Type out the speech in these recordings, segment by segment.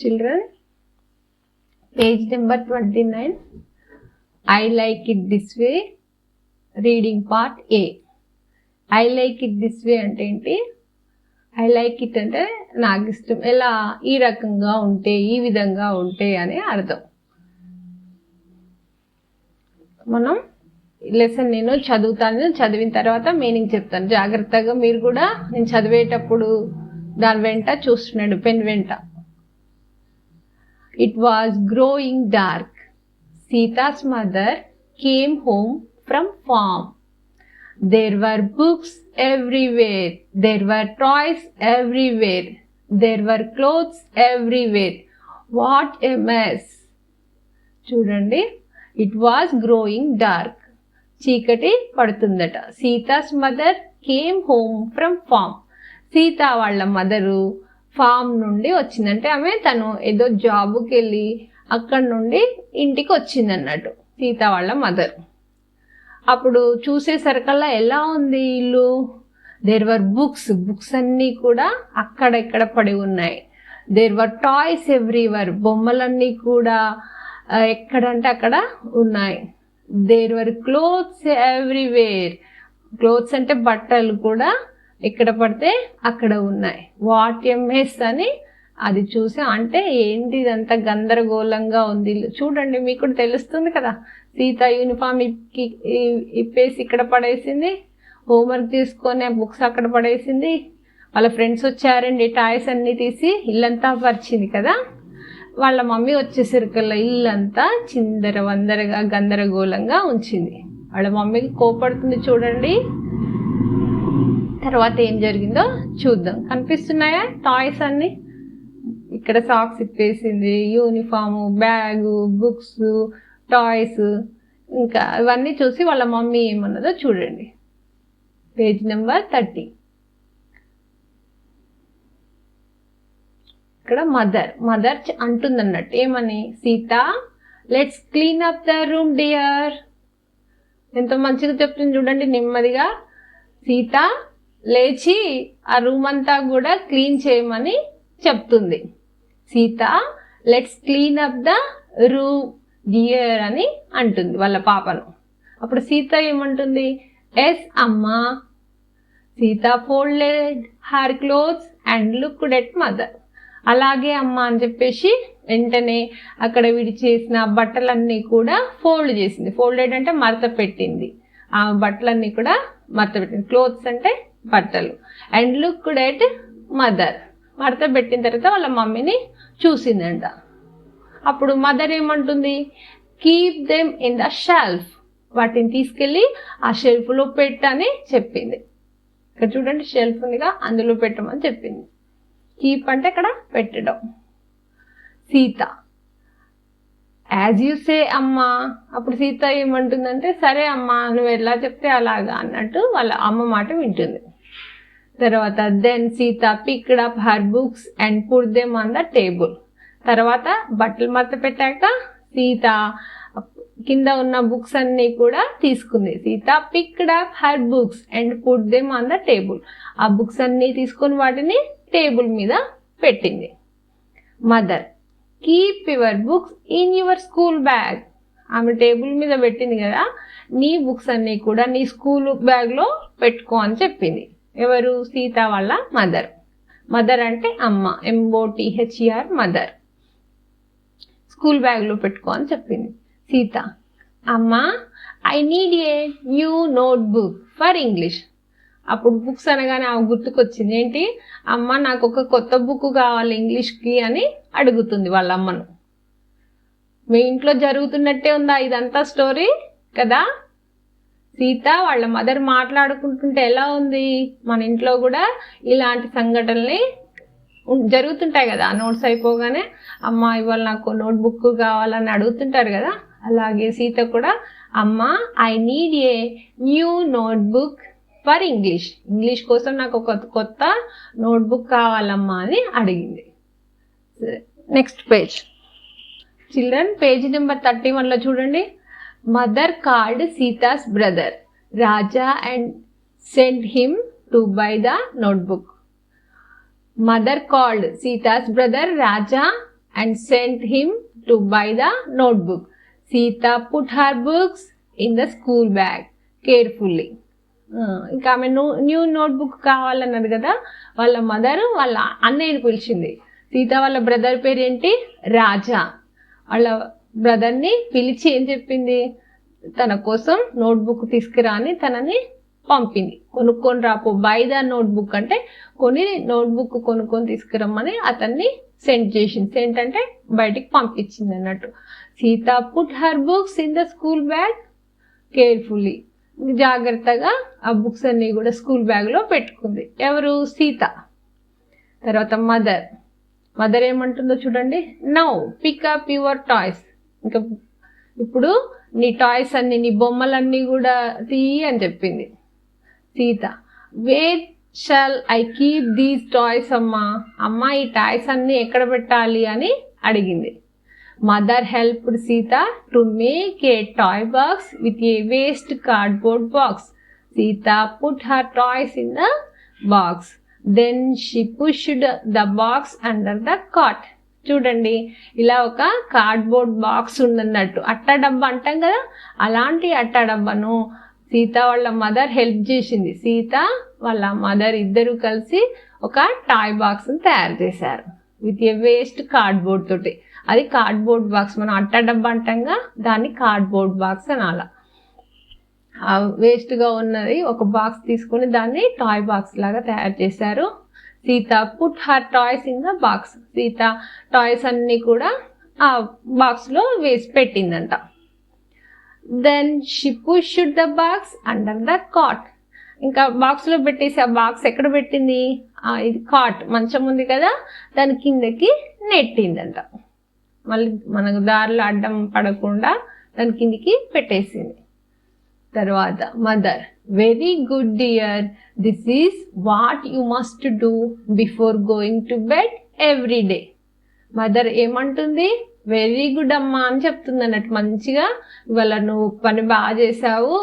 Children, page number 29. I like it this way. Reading part A. I like it this way అంటే ఏంటి? I like it అంటే నాకు ఇష్టం, ఎలా, ఈ రకంగా ఉంటే, ఈ విధంగా ఉంటే అని అర్థం. మనం లెసన్ నేను చదువుతాను, చదివిన తర్వాత మీనింగ్ చెప్తాను. జాగ్రత్తగా మీరు కూడా నేను చదివేటప్పుడు దాని వెంట చూస్తున్నాడు, పెన్ వెంట. It was growing dark. Sita's mother came home from farm. There were books everywhere. There were toys everywhere. There were clothes everywhere. What a mess. చూడండి, it was growing dark. చీకటి పడుతుందట. Sita's mother came home from farm. Sita వాళ్ళ mother form నుండి వచ్చిందంటే తను ఏదో జాబుకి వెళ్ళి అక్కడి నుండి ఇంటికి వచ్చింది అన్నట్టు, సీత వాళ్ళ మదర్. అప్పుడు చూసేసరికల్లా ఎలా ఉంది ఇల్లు? దేర్ వర్ బుక్స్ అన్నీ కూడా అక్కడెక్కడ పడి ఉన్నాయి. దేర్ వర్ టాయ్స్ ఎవ్రీవర్, బొమ్మలన్నీ కూడా ఎక్కడంటే అక్కడ ఉన్నాయి. There were clothes everywhere, clothes అంటే బట్టలు కూడా ఎక్కడ పడితే అక్కడ ఉన్నాయి. వాట్ ఎ మెస్ అని అది చూసి, అంటే ఏంటి ఇదంతా గందరగోళంగా ఉంది. చూడండి, మీకు కూడా తెలుస్తుంది కదా. సీత యూనిఫామ్ ఇప్పేసి ఇక్కడ పడేసింది, హోంవర్క్ తీసుకొని బుక్స్ అక్కడ పడేసింది, వాళ్ళ ఫ్రెండ్స్ వచ్చారండి, టాయ్స్ అన్నీ తీసి ఇల్లంతా పరిచింది కదా. వాళ్ళ మమ్మీ వచ్చేసరికల్లా ఇల్లంతా చిందర వందరగా గందరగోళంగా ఉంచింది. వాళ్ళ మమ్మీకి కోపడుతుంది చూడండి. తర్వాత ఏం జరిగిందో చూద్దాం. కనిపిస్తున్నాయా టాయ్స్ అన్ని? ఇక్కడ సాక్స్ ఇప్పేసింది, యూనిఫాము, బ్యాగు, బుక్స్, టాయ్స్, ఇంకా ఇవన్నీ చూసి వాళ్ళ మమ్మీ ఏమన్నదో చూడండి. Page number 30. ఇక్కడ మదర్ అంటుందన్నట్టు ఏమని? Sita, let's clean up the room dear. ఎంత మంచిగా చెప్తుంది చూడండి, నెమ్మదిగా. సీత లేచి ఆ రూమ్ అంతా కూడా క్లీన్ చేయమని చెప్తుంది. Sita, let's clean up the room dear అని అంటుంది వాళ్ళ పాపను. అప్పుడు సీత ఏమంటుంది? ఎస్ అమ్మా. Sita folded her clothes and looked at mother. అలాగే అమ్మ అని చెప్పేసి వెంటనే అక్కడ విడిచేసిన బట్టలన్నీ కూడా ఫోల్డ్ చేసింది. ఫోల్డెడ్ అంటే మడత పెట్టింది. ఆ బట్టలన్నీ కూడా మడత పెట్టింది. క్లోత్స్ అంటే బట్టలు. అండ్ లుక్డ్ ఎట్ మదర్, మడత పెట్టిన తర్వాత వాళ్ళ మమ్మీని చూసిందంట. అప్పుడు మదర్ ఏమంటుంది? Keep them in the shelf. వాటిని తీసుకెళ్ళి ఆ షెల్ఫ్లో పెట్టని చెప్పింది. ఇక్కడ చూడండి, షెల్ఫ్ ఉందిగా, అందులో పెట్టమని చెప్పింది. కీప్ అంటే ఇక్కడ పెట్టడం. సీత, యాజ్ యూ సే అమ్మా. అప్పుడు సీత ఏమంటుందంటే, సరే అమ్మా, నువ్వు ఎలా చెప్తే అలాగా అన్నట్టు వాళ్ళ అమ్మ మాట వింటుంది. తర్వాత then Sita picked up her books and put them on the table. తర్వాత బట్టలు మడత పెట్టాక సీత కింద ఉన్న బుక్స్ అన్ని కూడా తీసుకుంది. Sita picked up her books and put them on the table. ఆ బుక్స్ అన్ని తీసుకొని వాటిని టేబుల్ మీద పెట్టింది. Mother, keep your books in your school bag. ఆమె టేబుల్ మీద పెట్టింది కదా, నీ బుక్స్ అన్ని కూడా నీ స్కూల్ బ్యాగ్లో పెట్టుకో అని చెప్పింది. ఎవరు? సీత వాళ్ళ మదర్. మదర్ అంటే అమ్మ, MOTHER మదర్. స్కూల్ బ్యాగ్లో పెట్టుకో అని చెప్పింది. సీత, అమ్మ, I need a new notebook for English. అప్పుడు బుక్స్ అనగానే ఆమె గుర్తుకొచ్చింది. ఏంటి? అమ్మ, నాకు ఒక కొత్త బుక్ కావాలి ఇంగ్లీష్కి అని అడుగుతుంది వాళ్ళ అమ్మను. మీ ఇంట్లో జరుగుతున్నట్టే ఉందా ఇదంతా స్టోరీ కదా? సీత వాళ్ళ మదర్ మాట్లాడుకుంటుంటే ఎలా ఉంది? మన ఇంట్లో కూడా ఇలాంటి సంఘటనలు జరుగుతుంటాయి కదా. నోట్స్ అయిపోగానే అమ్మ ఇవాళ నాకు నోట్ బుక్ కావాలని అడుగుతుంటారు కదా. అలాగే సీత కూడా, అమ్మ, I need a new notebook for English. English కోసం నాకు ఒక కొత్త నోట్బుక్ కావాలమ్మా అని అడిగింది. Next page. Children, page number 31లో చూడండి. Mother called Sita's brother Raja and send him to buy the notebook. Mother called Sita's brother Raja and sent him to buy the notebook. Sita put her books in the school bag carefully. ఇంకా ఆమె new notebook కావాలన్నది కదా, వాళ్ళ mother వాళ్ళ అన్నయ్యని పిలిచింది. సీత వాళ్ళ brother పేరు ఏంటి? రాజా. వాళ్ళ బ్రదర్ని పిలిచి ఏం చెప్పింది? తన కోసం నోట్బుక్ తీసుకురా అని తనని పంపింది. కొనుక్కొని రాపో, బై ద నోట్బుక్ అంటే నోట్బుక్ కొనుక్కొని తీసుకురమ్మని అతన్ని సెండ్ చేసింది. సెంట్ అంటే బయటికి పంపించింది అన్నట్టు. Sita put her books in the school bag carefully. జాగ్రత్తగా ఆ బుక్స్ అన్ని కూడా స్కూల్ బ్యాగ్లో పెట్టుకుంది. ఎవరు? సీత. తర్వాత మదర్ ఏమంటుందో చూడండి. Now pickup your toys. ఇంకా ఇప్పుడు నీ టాయ్స్ అన్ని, నీ బొమ్మలన్నీ కూడా తీయి అని చెప్పింది. Sita where shall I keep these toys అమ్మా ఈ టాయ్స్ అన్ని ఎక్కడ పెట్టాలి అని అడిగింది. Mother helped Sita to make a toy box with a waste cardboard box. Sita put her toys in the box. Then she pushed the box under the cot. చూడండి, ఇలా ఒక కార్డ్బోర్డ్ బాక్స్ ఉందన్నట్టు, అట్ట డబ్బా అంటాం కదా, అలాంటి అట్ట డబ్బాను సీత వాళ్ళ మదర్ హెల్ప్ చేసింది. సీత వాళ్ళ మదర్ ఇద్దరు కలిసి ఒక టాయ్ బాక్స్ని తయారు చేశారు విత్ ఏ వేస్ట్ కార్డ్బోర్డ్ తోటి. అది కార్డ్బోర్డ్ బాక్స్, మనం అట్ట డబ్బా అంటాంగా, దాన్ని కార్డ్బోర్డ్ బాక్స్ అనాల. వేస్ట్గా ఉన్నది ఒక బాక్స్ తీసుకొని దాన్ని టాయ్ బాక్స్ లాగా తయారు చేశారు. Sita put her toys in the box. Sita toys అన్ని కూడా ఆ బాక్స్లో వేసి పెట్టిందంట. Then she pushed the box under the cot. ఇంకా బాక్స్లో పెట్టేసి ఆ బాక్స్ ఎక్కడ పెట్టింది? ఇది కాట్, మంచం ఉంది కదా, దాని కిందకి నెట్టిందంట. మళ్ళీ మనకు దారిలో అడ్డం పడకుండా దాని కిందికి పెట్టేసింది. తర్వాత mother, very good dear, this is what you must do before going to bed every day. Mother ఏమంటుంది? వెరీ గుడ్ అమ్మా అని చెప్తుంది అన్నట్టు. మంచిగా ఇవాళ నువ్వు పని బాగా చేసావు.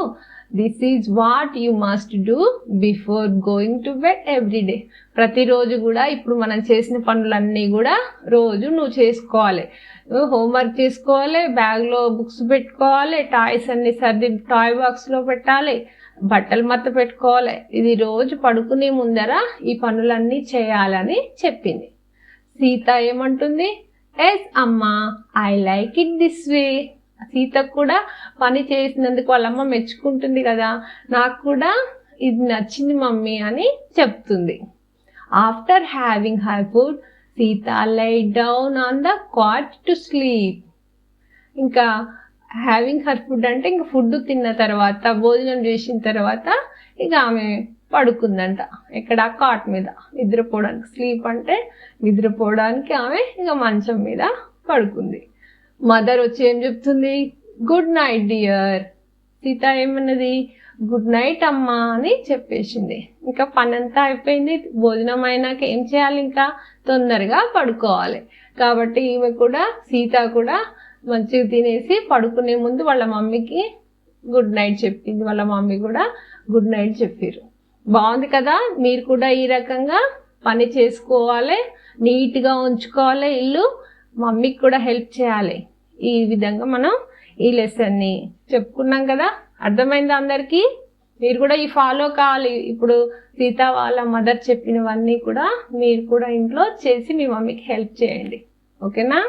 This is what you must do before going to bed every day. ప్రతిరోజు కూడా ఇప్పుడు మనం చేసిన పనులన్నీ కూడా రోజు నువ్వు చేసుకోవాలి. హోంవర్క్ చేసుకోవాలి, బ్యాగ్లో బుక్స్ పెట్టుకోవాలి, టాయ్స్ అన్ని సర్ది టాయ్ బాక్స్లో పెట్టాలి, బట్టలు మత్త పెట్టుకోవాలి. ఇది రోజు పడుకునే ముందర ఈ పనులన్నీ చేయాలని చెప్పింది. సీత ఏమంటుంది? ఎస్ అమ్మా, I like it this way. సీతకు కూడా పని చేసినందుకు వాళ్ళమ్మ మెచ్చుకుంటుంది కదా, నాకు కూడా ఇది నచ్చింది మమ్మీ అని చెప్తుంది. After having her food Sita lie down on the cot to sleep. ఇంకా హ్యావింగ్ హర్ ఫుడ్ అంటే ఇంకా ఫుడ్ తిన్న తర్వాత, భోజనం చేసిన తర్వాత ఇక ఆమె పడుకుందంట. ఎక్కడ? కాట్ మీద నిద్రపోవడానికి. స్లీప్ అంటే నిద్రపోవడానికి ఆమె ఇక మంచం మీద పడుకుంది. మదర్ వచ్చి ఏం చెప్తుంది? Good night dear. సీత ఏమన్నది? గుడ్ నైట్ అమ్మా అని చెప్పేసింది. ఇంకా పని అంతా అయిపోయింది. భోజనం అయినాక ఏం చేయాలి? ఇంకా తొందరగా పడుకోవాలి. కాబట్టి ఈమె కూడా, సీత కూడా మంచిగా తినేసి పడుకునే ముందు వాళ్ళ మమ్మీకి గుడ్ నైట్ చెప్పింది. వాళ్ళ మమ్మీ కూడా గుడ్ నైట్ చెప్పారు. బాగుంది కదా? మీరు కూడా ఈ రకంగా పని చేసుకోవాలి, నీట్గా ఉంచుకోవాలి ఇల్లు, మమ్మీకి కూడా హెల్ప్ చేయాలి. ఈ విధంగా మనం ఈ లెసన్ని చెప్పుకున్నాం కదా. అర్థమైందా అందరికీ? మీరు కూడా ఈ ఫాలో కావాలి. ఇప్పుడు సీత వాళ్ళ మదర్ చెప్పినవన్నీ కూడా మీరు కూడా ఇంట్లో చేసి మీ మమ్మీకి హెల్ప్ చేయండి. ఓకేనా?